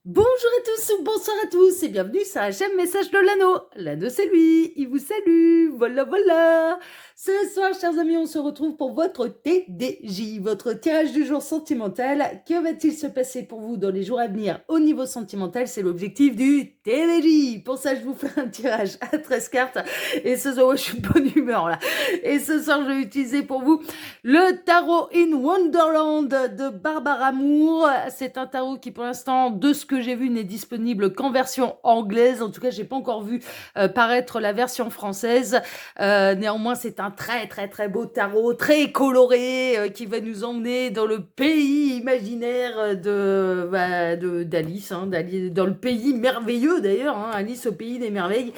Bonjour à tous ou bonsoir à tous et bienvenue sur HM Message de l'Anneau. L'Anneau c'est lui, il vous salue, voilà voilà. Ce soir chers amis on se retrouve pour votre TDJ, votre tirage du jour sentimental. Que va-t-il se passer pour vous dans les jours à venir au niveau sentimental? C'est l'objectif du TDJ. Pour ça je vous fais un tirage à 13 cartes et ce soir je suis de bonne humeur là. Et ce soir je vais utiliser pour vous le tarot in Wonderland de Barbara Moore. C'est un tarot qui pour l'instant de ce que j'ai vu n'est disponible qu'en version anglaise. En tout cas, j'ai pas encore vu paraître la version française. Néanmoins, c'est un très très très beau tarot, très coloré, qui va nous emmener dans le pays imaginaire d'Alice, dans le pays merveilleux d'ailleurs, Alice au pays des merveilles.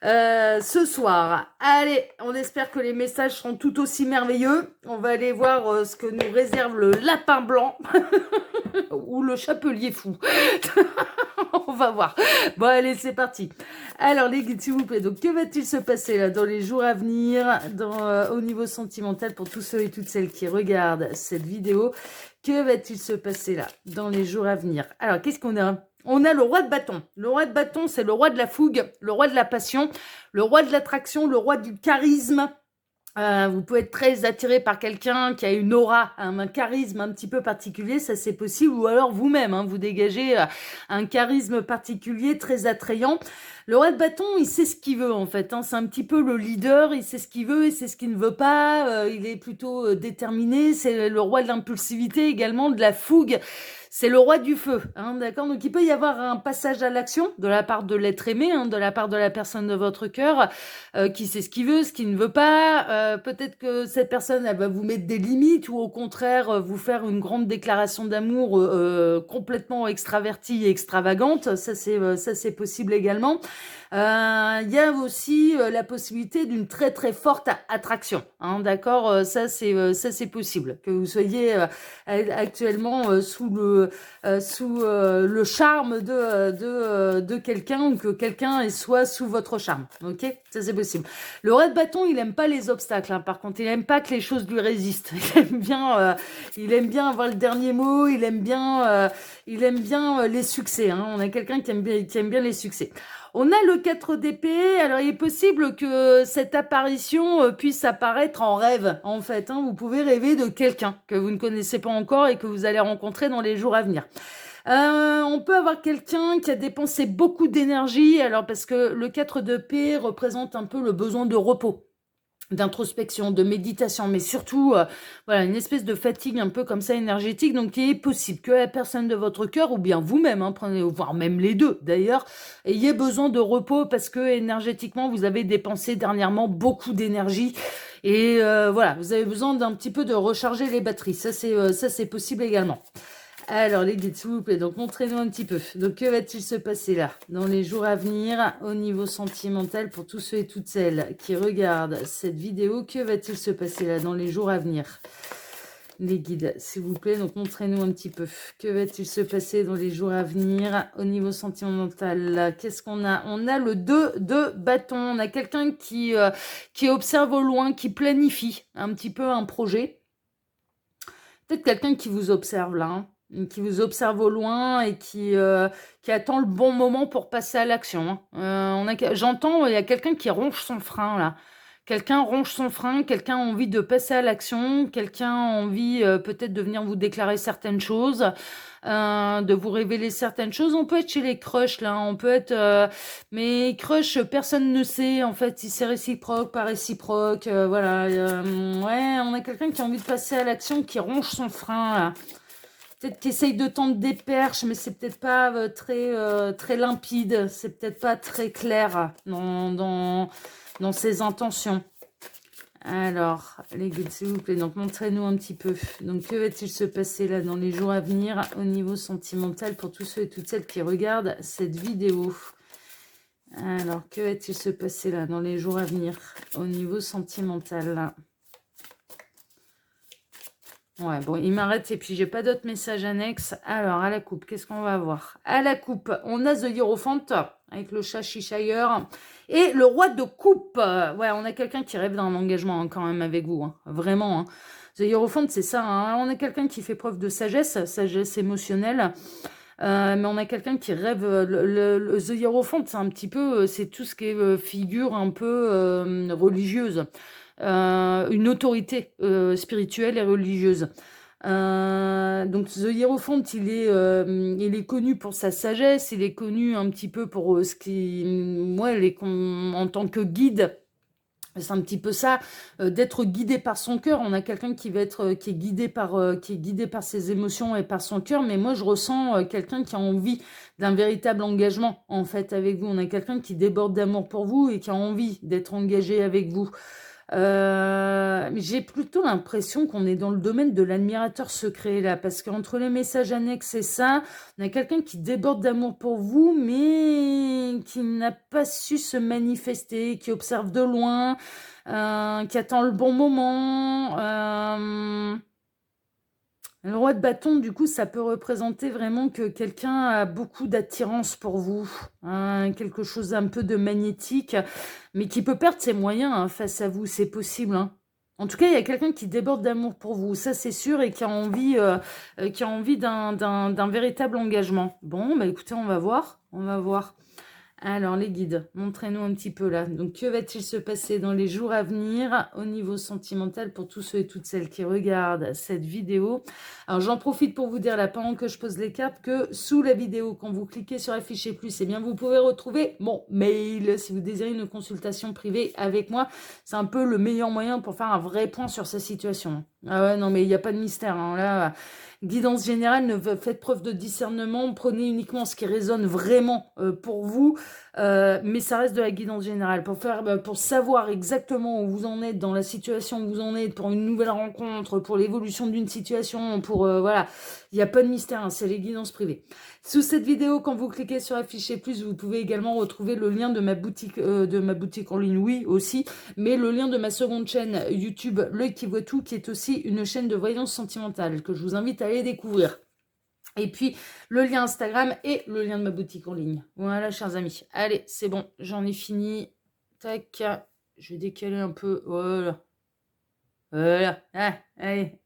Ce soir, allez, on espère que les messages seront tout aussi merveilleux. On va aller voir ce que nous réserve le lapin blanc ou le chapelier fou. On va voir. Bon, allez, c'est parti. Alors, les guides, s'il vous plaît. Donc, que va-t-il se passer là dans les jours à venir, au niveau sentimental pour tous ceux et toutes celles qui regardent cette vidéo? Que va-t-il se passer là dans les jours à venir? Alors, qu'est-ce qu'on a? On a le roi de bâton. Le roi de bâton, c'est le roi de la fougue, le roi de la passion, le roi de l'attraction, le roi du charisme. Vous pouvez être très attiré par quelqu'un qui a une aura, un charisme un petit peu particulier, ça c'est possible, ou alors vous-même, vous dégagez un charisme particulier très attrayant. Le roi de bâton, il sait ce qu'il veut en fait, c'est un petit peu le leader, il sait ce qu'il veut et c'est ce qu'il ne veut pas, il est plutôt déterminé, c'est le roi de l'impulsivité également, de la fougue. C'est le roi du feu, d'accord? Donc il peut y avoir un passage à l'action de la part de l'être aimé, de la part de la personne de votre cœur, qui sait ce qu'il veut, ce qu'il ne veut pas. Peut-être que cette personne, elle va vous mettre des limites ou au contraire vous faire une grande déclaration d'amour complètement extravertie et extravagante. Ça c'est possible également. Il y a aussi la possibilité d'une très très forte attraction, d'accord? Ça c'est possible que vous soyez actuellement sous le charme de quelqu'un ou que quelqu'un soit sous votre charme, ok? Ça c'est possible. Le roi de bâton, il aime pas les obstacles, par contre, il aime pas que les choses lui résistent. Il aime bien avoir le dernier mot, il aime bien les succès, On a quelqu'un qui aime bien les succès. On a le 4 d'épée. Alors, il est possible que cette apparition puisse apparaître en rêve, en fait. Vous pouvez rêver de quelqu'un que vous ne connaissez pas encore et que vous allez rencontrer dans les jours à venir. On peut avoir quelqu'un qui a dépensé beaucoup d'énergie, alors parce que le 4 d'épée représente un peu le besoin de repos, d'introspection, de méditation, mais surtout voilà, une espèce de fatigue un peu comme ça énergétique. Donc il est possible que la personne de votre cœur ou bien vous-même, prenez, voire même les deux d'ailleurs, ayez besoin de repos parce que énergétiquement vous avez dépensé dernièrement beaucoup d'énergie et voilà, vous avez besoin d'un petit peu de recharger les batteries. Ça c'est possible également. Alors, les guides, s'il vous plaît, donc montrez-nous un petit peu. Donc, que va-t-il se passer là, dans les jours à venir, au niveau sentimental, pour tous ceux et toutes celles qui regardent cette vidéo? Que va-t-il se passer là, dans les jours à venir? Les guides, s'il vous plaît, donc montrez-nous un petit peu. Que va-t-il se passer dans les jours à venir, au niveau sentimental? Qu'est-ce qu'on a? On a le 2 de bâton. On a quelqu'un qui observe au loin, qui planifie un petit peu un projet. Peut-être quelqu'un qui vous observe là, qui vous observe au loin et qui attend le bon moment pour passer à l'action. J'entends, il y a quelqu'un qui ronge son frein là. Quelqu'un ronge son frein, quelqu'un a envie de passer à l'action, quelqu'un a envie peut-être de venir vous déclarer certaines choses, de vous révéler certaines choses. On peut être chez les crushs là, on peut être... mais crush, personne ne sait en fait si c'est réciproque, pas réciproque. Voilà, ouais, on a quelqu'un qui a envie de passer à l'action, qui ronge son frein là. Peut-être qu'il essaye de tendre des perches, mais c'est peut-être pas très limpide, c'est peut-être pas très clair dans ses intentions. Alors, les guides, s'il vous plaît, donc montrez-nous un petit peu. Donc, que va-t-il se passer là dans les jours à venir au niveau sentimental pour tous ceux et toutes celles qui regardent cette vidéo? Alors, que va-t-il se passer là dans les jours à venir au niveau sentimental? Ouais, bon, il m'arrête et puis j'ai pas d'autres messages annexes. Alors, à la coupe, qu'est-ce qu'on va avoir? À la coupe, on a The Hierophant avec le chat Cheshire et le roi de coupe. Ouais, on a quelqu'un qui rêve d'un engagement quand même avec vous, vraiment. The Hierophant, c'est ça. On a quelqu'un qui fait preuve de sagesse émotionnelle. Mais on a quelqu'un qui rêve, The Hierophant, c'est un petit peu, c'est tout ce qui est figure un peu religieuse, une autorité spirituelle et religieuse. Donc The Hierophant, il est connu pour sa sagesse, il est connu un petit peu pour ce qui, moi, en tant que guide. C'est un petit peu ça, d'être guidé par son cœur. On a quelqu'un qui va être, qui est guidé par ses émotions et par son cœur. Mais moi, je ressens quelqu'un qui a envie d'un véritable engagement, en fait, avec vous. On a quelqu'un qui déborde d'amour pour vous et qui a envie d'être engagé avec vous. J'ai plutôt l'impression qu'on est dans le domaine de l'admirateur secret là, parce qu'entre les messages annexes et ça, on a quelqu'un qui déborde d'amour pour vous, mais qui n'a pas su se manifester, qui observe de loin, qui attend le bon moment. Le roi de bâton, du coup, ça peut représenter vraiment que quelqu'un a beaucoup d'attirance pour vous, hein, quelque chose un peu de magnétique, mais qui peut perdre ses moyens hein, face à vous, c'est possible. Hein. En tout cas, il y a quelqu'un qui déborde d'amour pour vous, ça c'est sûr, et qui a envie d'un véritable engagement. Bon, bah écoutez, on va voir, on va voir. Alors, les guides, montrez-nous un petit peu là. Donc, que va-t-il se passer dans les jours à venir au niveau sentimental pour tous ceux et toutes celles qui regardent cette vidéo? Alors, j'en profite pour vous dire là, pendant que je pose les cartes, que sous la vidéo, quand vous cliquez sur afficher plus, eh bien, vous pouvez retrouver mon mail si vous désirez une consultation privée avec moi. C'est un peu le meilleur moyen pour faire un vrai point sur sa situation. Ah ouais, non, mais il n'y a pas de mystère. Hein. Là, guidance générale, faites preuve de discernement, prenez uniquement ce qui résonne vraiment pour vous, mais ça reste de la guidance générale. Pour savoir exactement où vous en êtes, dans la situation où vous en êtes, pour une nouvelle rencontre, pour l'évolution d'une situation, voilà, il n'y a pas de mystère, hein, c'est les guidances privées. Sous cette vidéo, quand vous cliquez sur afficher plus, vous pouvez également retrouver le lien de ma boutique en ligne, oui, aussi, mais le lien de ma seconde chaîne YouTube, L'œil qui voit tout, qui est aussi une chaîne de voyance sentimentale, que je vous invite à aller découvrir. Et puis, le lien Instagram et le lien de ma boutique en ligne. Voilà, chers amis. Allez, c'est bon, j'en ai fini. Tac, je vais décaler un peu. Voilà. Voilà. Ah, allez.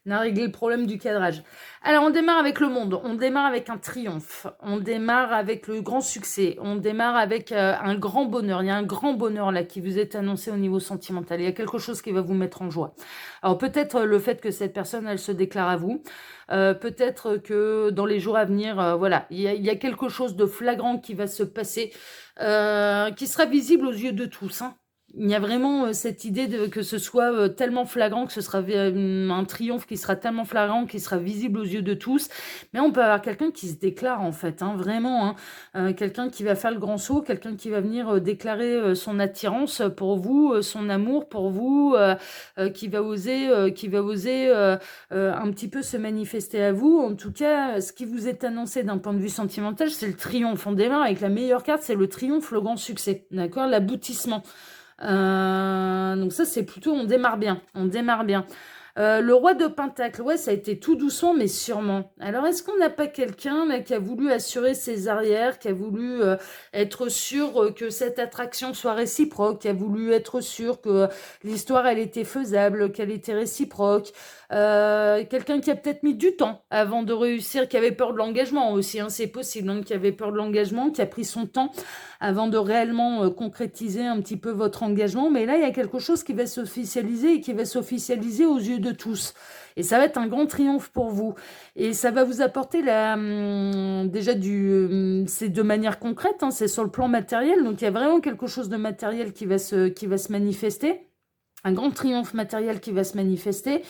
On a réglé le problème du cadrage. Alors, on démarre avec le monde. On démarre avec un triomphe. On démarre avec le grand succès. On démarre avec un grand bonheur. Il y a un grand bonheur là qui vous est annoncé au niveau sentimental. Il y a quelque chose qui va vous mettre en joie. Alors, peut-être le fait que cette personne, elle se déclare à vous. Peut-être que dans les jours à venir, voilà, il y a quelque chose de flagrant qui va se passer, qui sera visible aux yeux de tous, hein. Il y a vraiment cette idée que ce soit tellement flagrant, que ce sera un triomphe qui sera tellement flagrant, qui sera visible aux yeux de tous. Mais on peut avoir quelqu'un qui se déclare en fait, hein, vraiment. Hein, quelqu'un qui va faire le grand saut, quelqu'un qui va venir déclarer son attirance pour vous, son amour pour vous, qui va oser un petit peu se manifester à vous. En tout cas, ce qui vous est annoncé d'un point de vue sentimental, c'est le triomphe. On démarre avec la meilleure carte, c'est le triomphe, le grand succès, d'accord, l'aboutissement. Donc ça, c'est plutôt, on démarre bien, on démarre bien. Le roi de Pentacle, ouais, ça a été tout doucement, mais sûrement. Alors, est-ce qu'on n'a pas quelqu'un là qui a voulu assurer ses arrières, qui a voulu être sûr que cette attraction soit réciproque, qui a voulu être sûr que l'histoire, elle était faisable, qu'elle était réciproque. Quelqu'un qui a peut-être mis du temps avant de réussir, qui avait peur de l'engagement aussi, hein, c'est possible, hein, qui avait peur de l'engagement, qui a pris son temps avant de réellement concrétiser un petit peu votre engagement. Mais là, il y a quelque chose qui va s'officialiser et qui va s'officialiser aux yeux de tous. Et ça va être un grand triomphe pour vous. Et ça va vous apporter déjà c'est de manière concrète, hein, c'est sur le plan matériel. Donc il y a vraiment quelque chose de matériel qui va se manifester. Un grand triomphe matériel qui va se manifester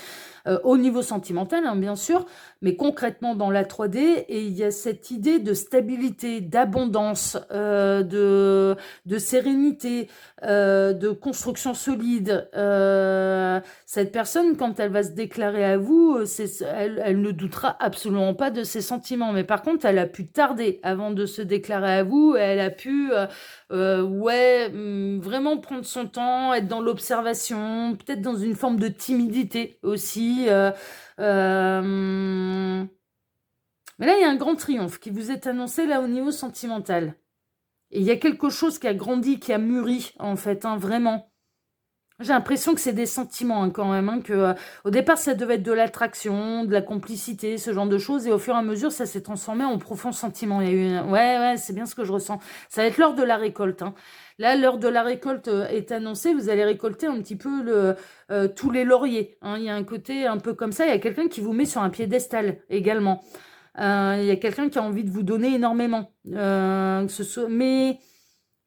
au niveau sentimental, hein, bien sûr, mais concrètement dans la 3D. Et il y a cette idée de stabilité, d'abondance, de sérénité, de construction solide. Cette personne, quand elle va se déclarer à vous, elle ne doutera absolument pas de ses sentiments. Mais par contre, elle a pu tarder avant de se déclarer à vous. Elle a pu... vraiment prendre son temps, être dans l'observation, peut-être dans une forme de timidité aussi. Mais là, il y a un grand triomphe qui vous est annoncé là au niveau sentimental. Et il y a quelque chose qui a grandi, qui a mûri, en fait, hein, vraiment. J'ai l'impression que c'est des sentiments hein, quand même, hein, que au départ ça devait être de l'attraction, de la complicité, ce genre de choses, et au fur et à mesure ça s'est transformé en profond sentiment. Il y a eu ouais, c'est bien ce que je ressens. Ça va être l'heure de la récolte. Hein. Là, l'heure de la récolte est annoncée, vous allez récolter un petit peu tous les lauriers. Hein. Il y a un côté un peu comme ça, il y a quelqu'un qui vous met sur un piédestal également. Il y a quelqu'un qui a envie de vous donner énormément. Mais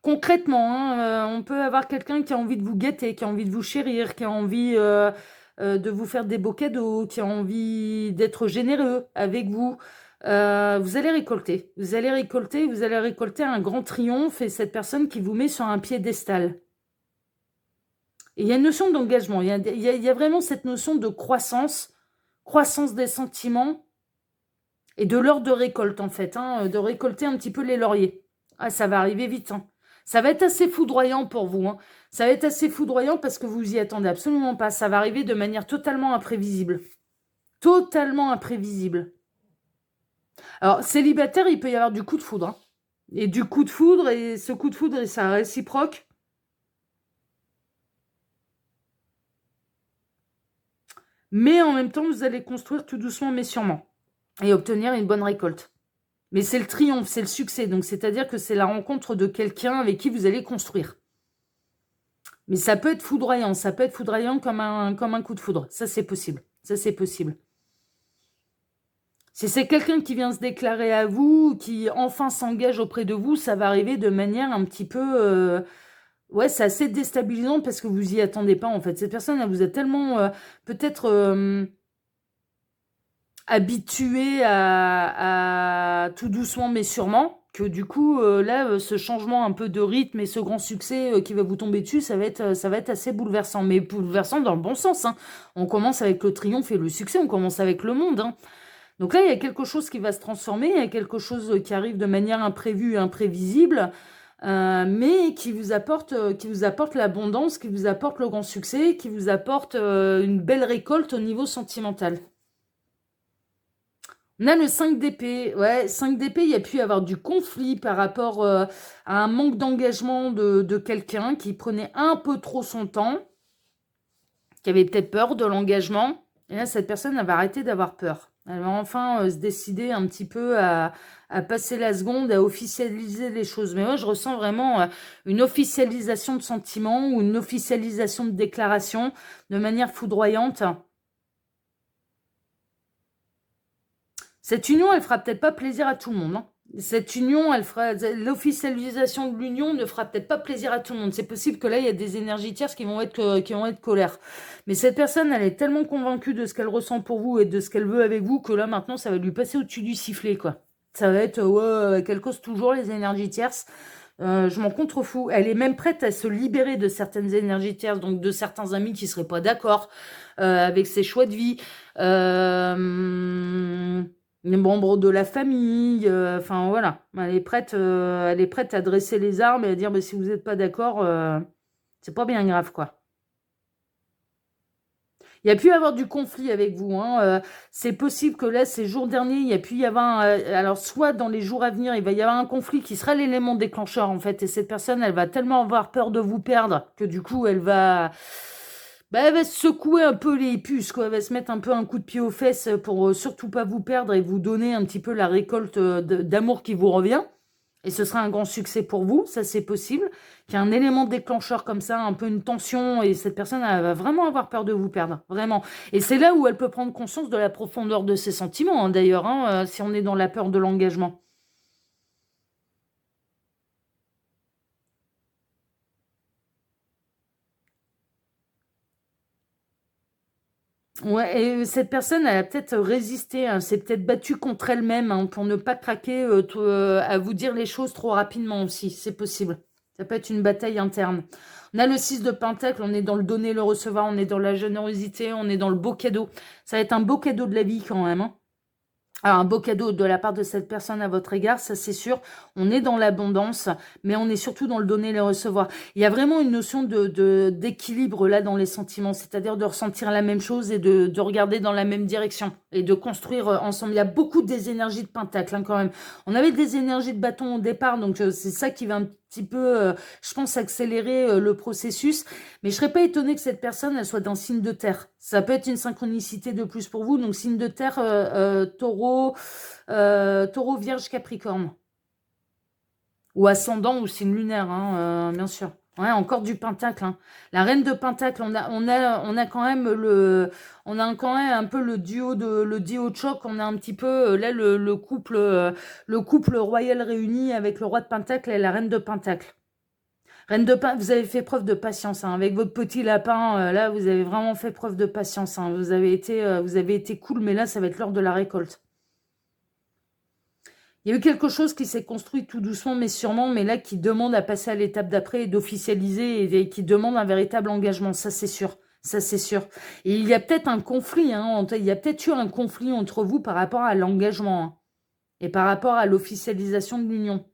concrètement, hein, on peut avoir quelqu'un qui a envie de vous guetter, qui a envie de vous chérir, qui a envie de vous faire des beaux cadeaux, qui a envie d'être généreux avec vous. Vous allez récolter. Vous allez récolter, vous allez récolter un grand triomphe et cette personne qui vous met sur un piédestal. Et il y a une notion d'engagement, il y a vraiment cette notion de croissance des sentiments et de l'heure de récolte en fait, hein, de récolter un petit peu les lauriers. Ah, ça va arriver vite, hein. Ça va être assez foudroyant pour vous. Hein. Ça va être assez foudroyant parce que vous y attendez absolument pas. Ça va arriver de manière totalement imprévisible. Totalement imprévisible. Alors, célibataire, il peut y avoir du coup de foudre. Hein. Et du coup de foudre, et ce coup de foudre, et ça réciproque. Mais en même temps, vous allez construire tout doucement mais sûrement. Et obtenir une bonne récolte. Mais c'est le triomphe, c'est le succès. Donc, c'est-à-dire que c'est la rencontre de quelqu'un avec qui vous allez construire. Mais ça peut être foudroyant. Ça peut être foudroyant comme un coup de foudre. Ça, c'est possible. Ça, c'est possible. Si c'est quelqu'un qui vient se déclarer à vous, qui enfin s'engage auprès de vous, ça va arriver de manière un petit peu... Ouais, c'est assez déstabilisant parce que vous y attendez pas, en fait. Cette personne, elle vous a tellement peut-être habitué à tout doucement mais sûrement que du coup, là, ce changement un peu de rythme et ce grand succès qui va vous tomber dessus, ça va être assez bouleversant. Mais bouleversant dans le bon sens. Hein. On commence avec le triomphe et le succès, on commence avec le monde. Hein. Donc là, il y a quelque chose qui va se transformer, il y a quelque chose qui arrive de manière imprévue, imprévisible, mais qui vous apporte l'abondance, qui vous apporte le grand succès, qui vous apporte une belle récolte au niveau sentimental. On a le 5 d'épée. Ouais, 5 d'épée, il y a pu y avoir du conflit par rapport à un manque d'engagement de quelqu'un qui prenait un peu trop son temps, qui avait peut-être peur de l'engagement. Et là, cette personne, elle va arrêter d'avoir peur. Elle va enfin se décider un petit peu à passer la seconde, à officialiser les choses. Mais moi, je ressens vraiment une officialisation de sentiments ou une officialisation de déclaration de manière foudroyante. Cette union, elle fera peut-être pas plaisir à tout le monde. Hein. Cette union, l'officialisation de l'union ne fera peut-être pas plaisir à tout le monde. C'est possible que là, il y a des énergies tierces qui vont être colère. Mais cette personne, elle est tellement convaincue de ce qu'elle ressent pour vous et de ce qu'elle veut avec vous que là, maintenant, ça va lui passer au-dessus du sifflet, quoi. Ça va être, qu'elle cause toujours les énergies tierces. Je m'en contrefous. Elle est même prête à se libérer de certaines énergies tierces, donc de certains amis qui seraient pas d'accord avec ses choix de vie. Les membres de la famille, enfin voilà, elle est prête à dresser les armes et à dire bah, si vous n'êtes pas d'accord, c'est pas bien grave quoi. Il y a pu y avoir du conflit avec vous. Hein, c'est possible que là, ces jours derniers, il y a pu y avoir... alors, soit dans les jours à venir, il va y avoir un conflit qui sera l'élément déclencheur, en fait. Et cette personne, elle va tellement avoir peur de vous perdre que du coup, elle va se secouer un peu les puces, quoi. Elle va se mettre un peu un coup de pied aux fesses pour surtout pas vous perdre et vous donner un petit peu la récolte d'amour qui vous revient. Et ce sera un grand succès pour vous, ça c'est possible. Qu'il y ait un élément déclencheur comme ça, un peu une tension, et cette personne elle va vraiment avoir peur de vous perdre, vraiment. Et c'est là où elle peut prendre conscience de la profondeur de ses sentiments, hein, d'ailleurs, hein, si on est dans la peur de l'engagement. Ouais, et cette personne, elle a peut-être résisté, elle s'est peut-être battue contre elle-même hein, pour ne pas craquer à vous dire les choses trop rapidement aussi, c'est possible. Ça peut être une bataille interne. On a le 6 de Pentacle, on est dans le donner, le recevoir, on est dans la générosité, on est dans le beau cadeau. Ça va être un beau cadeau de la vie quand même. Hein. Alors, un beau cadeau de la part de cette personne à votre égard, ça c'est sûr. On est dans l'abondance, mais on est surtout dans le donner et le recevoir. Il y a vraiment une notion d'équilibre là dans les sentiments, c'est-à-dire de ressentir la même chose et de regarder dans la même direction. et de construire ensemble. Il y a beaucoup des énergies de pentacle, hein, quand même. On avait des énergies de bâton au départ, donc c'est ça qui va un petit peu, je pense, accélérer le processus. Mais je serais pas étonnée que cette personne, elle soit dans signe de terre. Ça peut être une synchronicité de plus pour vous. Donc, signe de terre, taureau, taureau, vierge, capricorne. Ou ascendant ou signe lunaire, hein, bien sûr. Ouais, encore du pentacle, hein. La reine de pentacle, on a quand même quand même un peu le duo de choc. On a un petit peu là le couple royal réuni avec le roi de pentacle et la reine de pentacle. Reine de Pin, vous avez fait preuve de patience, hein. Avec votre petit lapin, là, vous avez vraiment fait preuve de patience, hein. Vous avez été cool, mais là, ça va être l'heure de la récolte. Il y a eu quelque chose qui s'est construit tout doucement, mais sûrement, mais là, qui demande à passer à l'étape d'après et d'officialiser et qui demande un véritable engagement. Ça, c'est sûr. Ça, c'est sûr. Et il y a peut-être un conflit, hein. Il y a peut-être eu un conflit entre vous par rapport à l'engagement, hein, et par rapport à l'officialisation de l'union.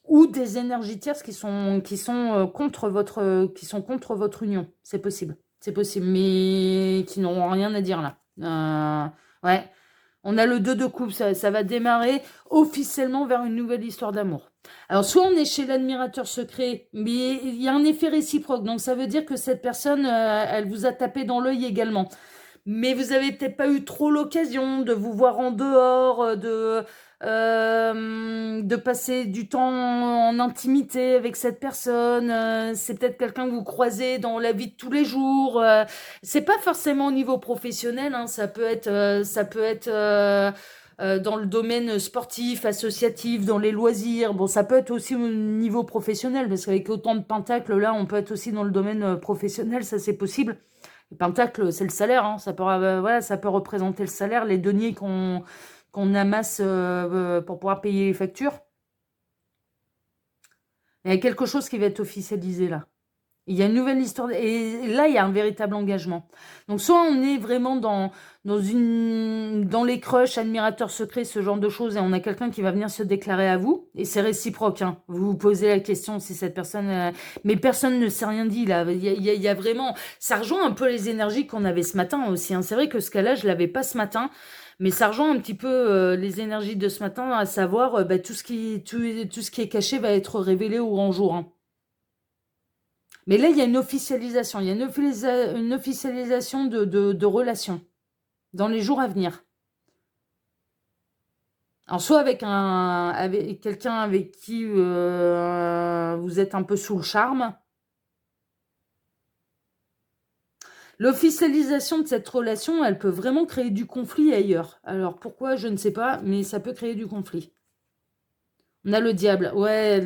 Ou des énergies tierces qui sont contre votre union. C'est possible. C'est possible, mais qui n'auront rien à dire là. Ouais. On a le 2 de coupe, ça va démarrer officiellement vers une nouvelle histoire d'amour. Alors, soit on est chez l'admirateur secret, mais il y a un effet réciproque. Donc, ça veut dire que cette personne, elle vous a tapé dans l'œil également. Mais vous avez peut-être pas eu trop l'occasion de vous voir en dehors, de passer du temps en intimité avec cette personne. C'est peut-être quelqu'un que vous croisez dans la vie de tous les jours. C'est pas forcément au niveau professionnel, hein, ça peut être, dans le domaine sportif, associatif, dans les loisirs. Bon, ça peut être aussi au niveau professionnel, parce qu'avec autant de pentacles, là, on peut être aussi dans le domaine professionnel, ça c'est possible. Le pentacle, c'est le salaire, hein. Ça peut, voilà, ça peut représenter le salaire, les deniers qu'on amasse pour pouvoir payer les factures. Il y a quelque chose qui va être officialisé là. Il y a une nouvelle histoire. Et là, il y a un véritable engagement. Donc, soit on est vraiment dans les crushs, admirateurs secrets, ce genre de choses, et on a quelqu'un qui va venir se déclarer à vous, et c'est réciproque, hein. Vous vous posez la question si cette personne... mais personne ne s'est rien dit, là. Il y a vraiment... Ça rejoint un peu les énergies qu'on avait ce matin aussi, hein. C'est vrai que ce cas-là, je ne l'avais pas ce matin, mais ça rejoint un petit peu les énergies de ce matin, à savoir tout ce qui est caché va être révélé au grand jour, hein. Mais là, il y a une officialisation. Il y a une officialisation de relations dans les jours à venir. Alors, soit avec quelqu'un avec qui vous êtes un peu sous le charme. L'officialisation de cette relation, elle peut vraiment créer du conflit ailleurs. Alors, pourquoi, je ne sais pas, mais ça peut créer du conflit. On a le diable, ouais,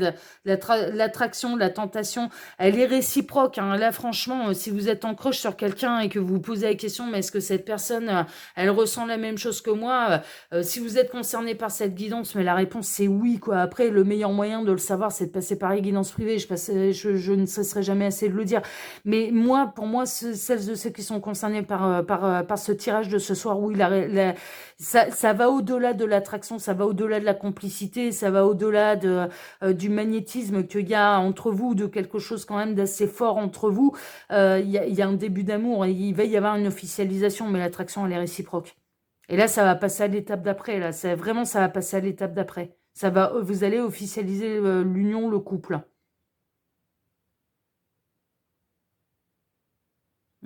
l'attraction, la tentation, elle est réciproque, hein. Là, franchement, si vous êtes en crush sur quelqu'un et que vous vous posez la question, mais est-ce que cette personne, elle ressent la même chose que moi, si vous êtes concerné par cette guidance, mais la réponse c'est oui, quoi. Après, le meilleur moyen de le savoir, c'est de passer par les guidances privées. Je ne cesserai jamais assez de le dire. Mais moi, pour moi, celles de ceux qui sont concernés par ce tirage de ce soir, oui, ça va au-delà de l'attraction, ça va au-delà de la complicité, ça va au-delà du magnétisme qu'il y a entre vous, de quelque chose quand même d'assez fort entre vous. Il y a un début d'amour, il va y avoir une officialisation, mais l'attraction, elle est réciproque. Et là, ça va passer à l'étape d'après. Là, ça va passer à l'étape d'après. Vous allez officialiser l'union, le couple.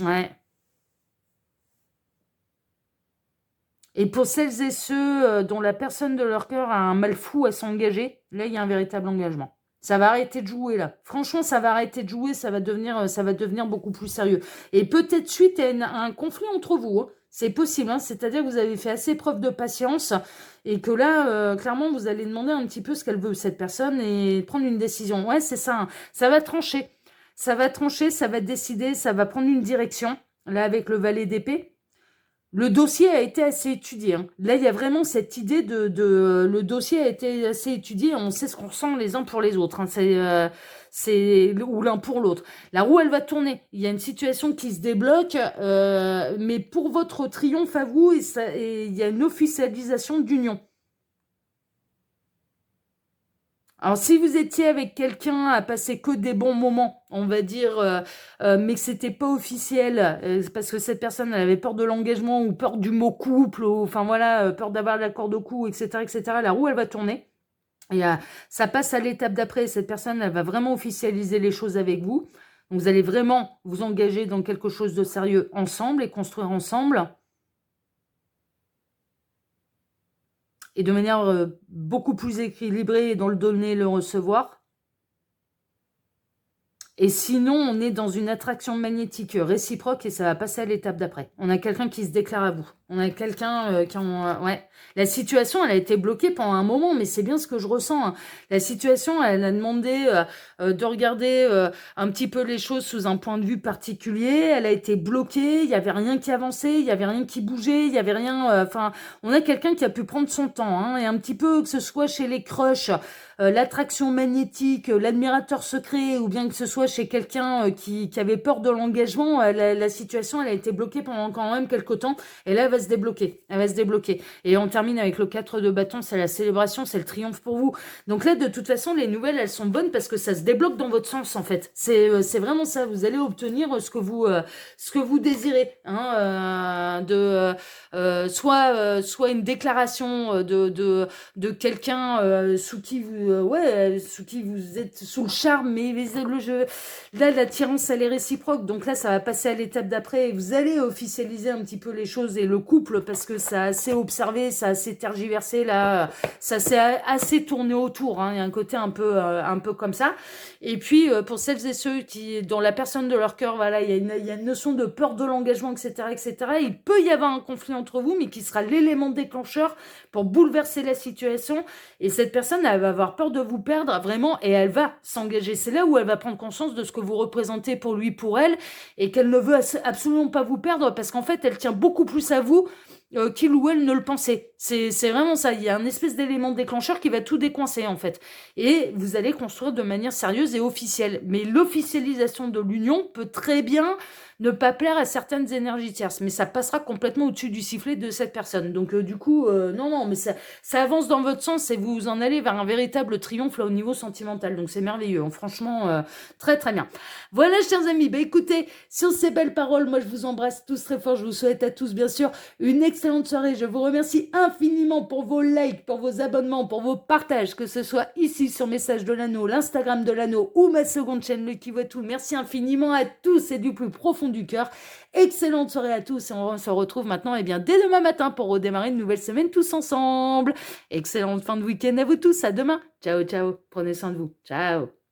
Ouais. Et pour celles et ceux dont la personne de leur cœur a un mal fou à s'engager, là, il y a un véritable engagement. Ça va arrêter de jouer, là. Franchement, ça va arrêter de jouer, ça va devenir beaucoup plus sérieux. Et peut-être suite à un conflit entre vous, hein. C'est possible, hein. C'est-à-dire que vous avez fait assez preuve de patience et que là, clairement, vous allez demander un petit peu ce qu'elle veut, cette personne, et prendre une décision. Ouais, c'est ça, hein. Ça va trancher. Ça va trancher, ça va décider, ça va prendre une direction. Là, avec le valet d'épée. Le dossier a été assez étudié, hein. Là, il y a vraiment cette idée le dossier a été assez étudié. On sait ce qu'on ressent les uns pour les autres, hein. Ou l'un pour l'autre. La roue, elle va tourner. Il y a une situation qui se débloque, mais pour votre triomphe à vous, et il y a une officialisation d'union. Alors, si vous étiez avec quelqu'un à passer que des bons moments, on va dire, mais que c'était pas officiel, parce que cette personne, elle avait peur de l'engagement ou peur du mot couple, ou, enfin voilà, peur d'avoir l'accord de cou, etc., etc., la roue, elle va tourner. Et ça passe à l'étape d'après. Cette personne, elle va vraiment officialiser les choses avec vous. Donc, vous allez vraiment vous engager dans quelque chose de sérieux ensemble et construire ensemble. Et de manière beaucoup plus équilibrée dans le donner et le recevoir. Et sinon, on est dans une attraction magnétique réciproque et ça va passer à l'étape d'après. On a quelqu'un qui se déclare à vous. On a quelqu'un qui en... ouais. La situation, elle a été bloquée pendant un moment, mais c'est bien ce que je ressens. Hein. La situation, elle a demandé de regarder un petit peu les choses sous un point de vue particulier. Elle a été bloquée, il n'y avait rien qui avançait, il n'y avait rien qui bougeait, il n'y avait rien... Enfin, on a quelqu'un qui a pu prendre son temps. Hein, et un petit peu, que ce soit chez les crushs, l'attraction magnétique, l'admirateur secret, ou bien que ce soit chez quelqu'un qui avait peur de l'engagement, la situation, elle a été bloquée pendant quand même quelques temps, et là, elle va se débloquer. Elle va se débloquer. Et on termine avec le 4 de bâton, c'est la célébration, c'est le triomphe pour vous. Donc là, de toute façon, les nouvelles, elles sont bonnes parce que ça se débloque dans votre sens, en fait. C'est vraiment ça. Vous allez obtenir ce que vous désirez. Hein, soit une déclaration de quelqu'un sous qui vous êtes sous le charme, mais le jeu, là, l'attirance, elle est réciproque. Donc là, ça va passer à l'étape d'après. Vous allez officialiser un petit peu les choses et le couple parce que ça a assez observé, ça a assez tergiversé, là, ça s'est assez tourné autour. Hein. Il y a un côté un peu comme ça. Et puis, pour celles et ceux dans la personne de leur cœur, voilà, il y a une notion de peur de l'engagement, etc., etc. Il peut y avoir un conflit entre vous, mais qui sera l'élément déclencheur pour bouleverser la situation. Et cette personne, elle va avoir peur de vous perdre, vraiment, et elle va s'engager. C'est là où elle va prendre conscience de ce que vous représentez pour lui, pour elle, et qu'elle ne veut absolument pas vous perdre, parce qu'en fait, elle tient beaucoup plus à vous qu'il ou elle ne le pensait. C'est vraiment ça. Il y a un espèce d'élément déclencheur qui va tout décoincer, en fait. Et vous allez construire de manière sérieuse et officielle. Mais l'officialisation de l'union peut très bien ne pas plaire à certaines énergies tierces, mais ça passera complètement au-dessus du sifflet de cette personne. Donc du coup, non, mais ça avance dans votre sens et vous en allez vers un véritable triomphe là au niveau sentimental. Donc c'est merveilleux, hein. Franchement, très très bien. Voilà, chers amis, bah écoutez, sur ces belles paroles, moi je vous embrasse tous très fort, je vous souhaite à tous bien sûr une excellente soirée. Je vous remercie infiniment pour vos likes, pour vos abonnements, pour vos partages, que ce soit ici sur Message de l'Anneau, l'Instagram de l'Anneau ou ma seconde chaîne Le Qui Voit Tout. Merci infiniment à tous et du plus profond du cœur. Excellente soirée à tous et on se retrouve maintenant bien dès demain matin pour redémarrer une nouvelle semaine tous ensemble. Excellente fin de week-end à vous tous, à demain. Ciao, ciao, prenez soin de vous. Ciao.